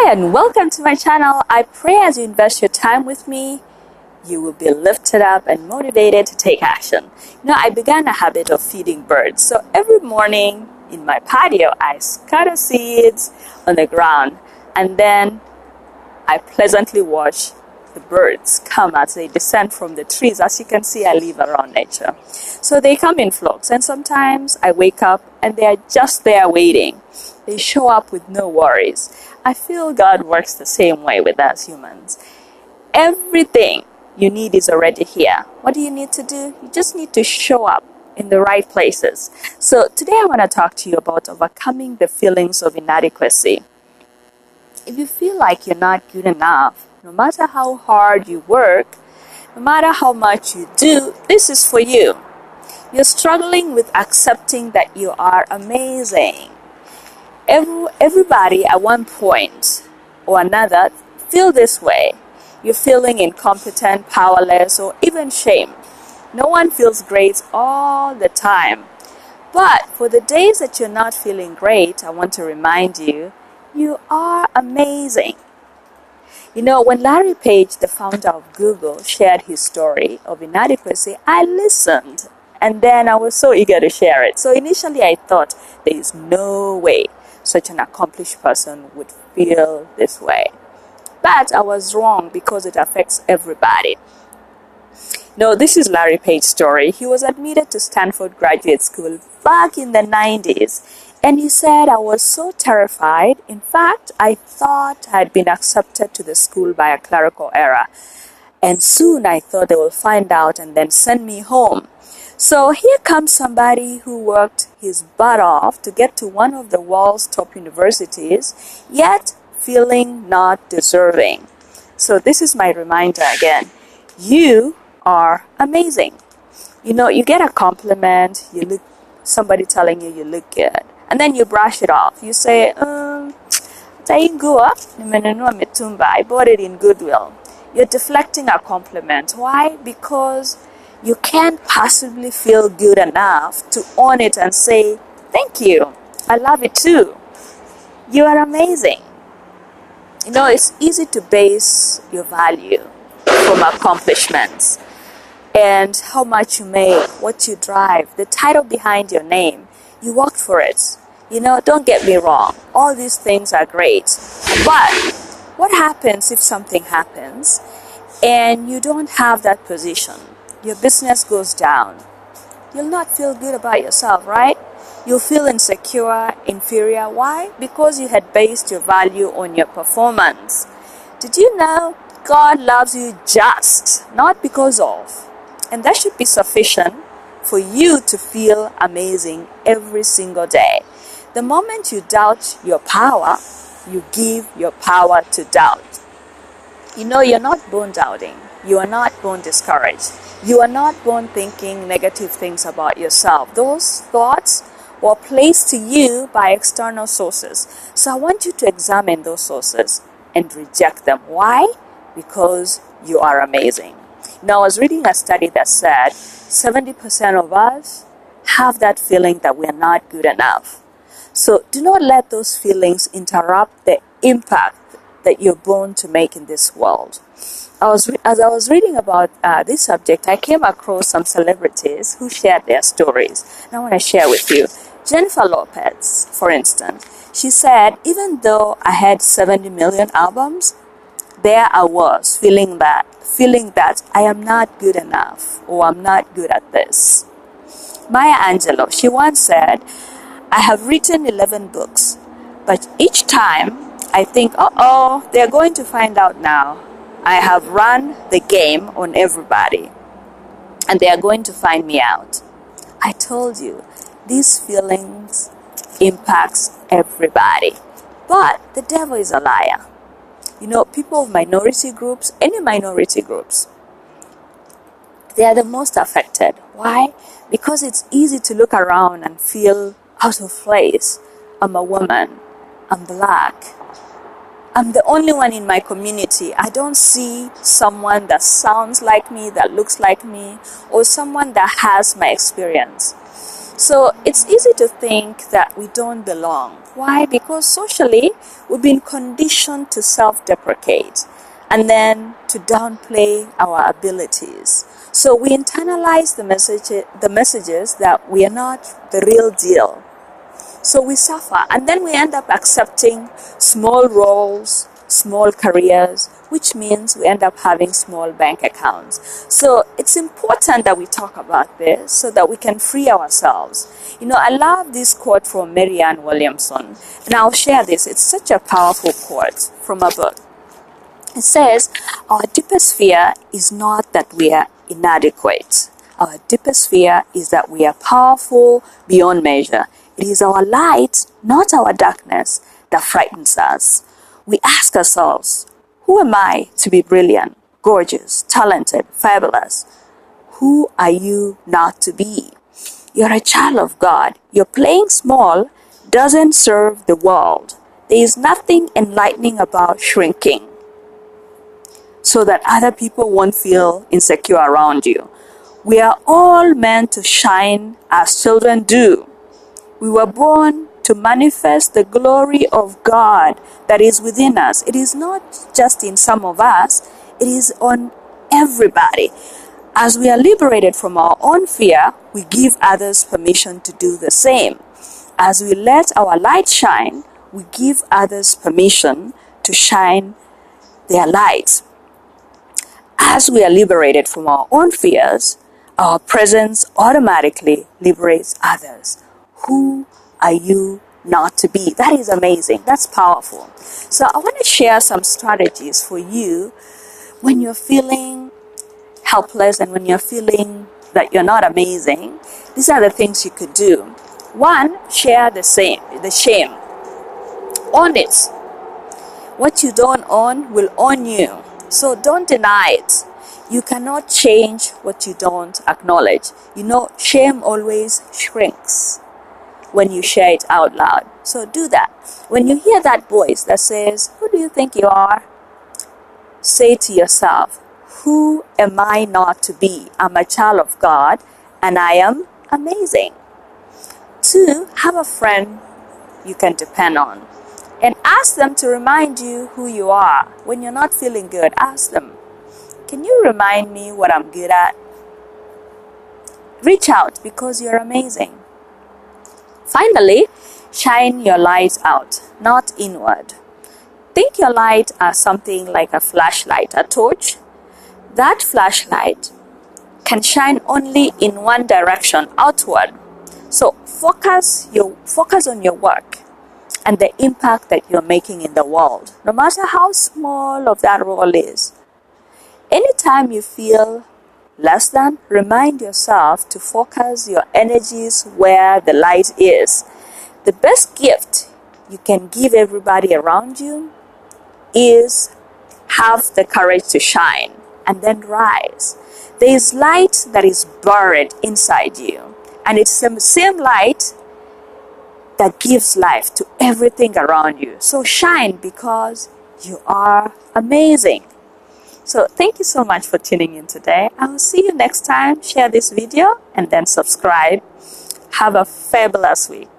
Hi and welcome to my channel. I pray as you invest your time with me, you will be lifted up and motivated to take action. I began a habit of feeding birds. So every morning in my patio, I scatter seeds on the ground and then I pleasantly watch the birds come as they descend from the trees. As you can see, I live around nature. So they come in flocks, and sometimes I wake up and they are just there waiting. They show up with no worries. I feel God works the same way with us humans. Everything you need is already here. What do you need to do? You just need to show up in the right places. So today I want to talk to you about overcoming the feelings of inadequacy. If you feel like you're not good enough, no matter how hard you work, no matter how much you do, this is for you. You're struggling with accepting that you are amazing. Everybody at one point or another feel this way. You're feeling incompetent, powerless, or even shame. No one feels great all the time. But for the days that you're not feeling great, I want to remind you, you are amazing. When Larry Page, the founder of Google, shared his story of inadequacy, I listened and then I was so eager to share it. So initially I thought there is no way such an accomplished person would feel this way. But I was wrong because it affects everybody. This is Larry Page's story. He was admitted to Stanford Graduate School back in the 90s. And he said, I was so terrified. In fact, I thought I had been accepted to the school by a clerical error. And soon I thought they will find out and then send me home. So here comes somebody who worked his butt off to get to one of the world's top universities, yet feeling not deserving. So this is my reminder again. You are amazing. You get a compliment, somebody telling you look good. And then you brush it off. You say, I bought it in Goodwill. You're deflecting a compliment. Why? Because you can't possibly feel good enough to own it and say, thank you. I love it too. You are amazing. It's easy to base your value from accomplishments and how much you make, what you drive, the title behind your name. You worked for it. Don't get me wrong. All these things are great. But what happens if something happens and you don't have that position? Your business goes down. You'll not feel good about yourself, right? You'll feel insecure, inferior. Why? Because you had based your value on your performance. Did you know God loves you just, not because of? And that should be sufficient for you to feel amazing every single day. The moment you doubt your power, you give your power to doubt. You're not born doubting. You are not born discouraged. You are not born thinking negative things about yourself. Those thoughts were placed to you by external sources. So I want you to examine those sources and reject them. Why? Because you are amazing. Now, I was reading a study that said 70% of us have that feeling that we're not good enough. So do not let those feelings interrupt the impact that you're born to make in this world. As I was reading about this subject, I came across some celebrities who shared their stories. And I want to share with you. Jennifer Lopez, for instance, she said, even though I had 70 million albums, there I was feeling that I am not good enough or I'm not good at this. Maya Angelou, she once said, I have written 11 books, but each time I think, they're going to find out now. I have run the game on everybody and they are going to find me out. I told you, these feelings impacts everybody. But the devil is a liar. People of minority groups, any minority groups, they are the most affected. Why? Because it's easy to look around and feel out of place. I'm a woman. I'm black. I'm the only one in my community. I don't see someone that sounds like me, that looks like me, or someone that has my experience. So it's easy to think that we don't belong. Why? Because socially we've been conditioned to self-deprecate and then to downplay our abilities. So we internalize the messages that we are not the real deal. So we suffer, and then we end up accepting small roles, small careers, which means we end up having small bank accounts. So it's important that we talk about this so that we can free ourselves. You know, I love this quote from Marianne Williamson, and I'll share this. It's such a powerful quote from a book. It says, "Our deepest fear is not that we are inadequate. Our deepest fear is that we are powerful beyond measure. It is our light, not our darkness, that frightens us." We ask ourselves, who am I to be brilliant, gorgeous, talented, fabulous? Who are you not to be? You're a child of God. Your playing small doesn't serve the world. There is nothing enlightening about shrinking so that other people won't feel insecure around you. We are all meant to shine as children do. We were born to manifest the glory of God that is within us. It is not just in some of us, it is on everybody. As we are liberated from our own fear, we give others permission to do the same. As we let our light shine, we give others permission to shine their light. As we are liberated from our own fears, our presence automatically liberates others. Who are you not to be? That is amazing. That's powerful. So I want to share some strategies for you when you're feeling helpless and when you're feeling that you're not amazing. These are the things you could do. One, share the shame. Own it. What you don't own will own you. So don't deny it. You cannot change what you don't acknowledge. You know, shame always shrinks when you share it out loud. So do that. When you hear that voice that says, "Who do you think you are?" say to yourself, "Who am I not to be? I'm a child of God and I am amazing." Two, have a friend you can depend on and ask them to remind you who you are. When you're not feeling good, ask them, "Can you remind me what I'm good at?" Reach out because you're amazing. Finally, shine your light out, not inward. Think your light as something like a flashlight, a torch. That flashlight can shine only in one direction, outward. So focus on your work and the impact that you're making in the world, no matter how small of that role is. Anytime you feel less than, remind yourself to focus your energies where the light is. The best gift you can give everybody around you is have the courage to shine and then rise. There is light that is buried inside you, and it's the same light that gives life to everything around you. So shine because you are amazing. So thank you so much for tuning in today. I will see you next time. Share this video and then subscribe. Have a fabulous week.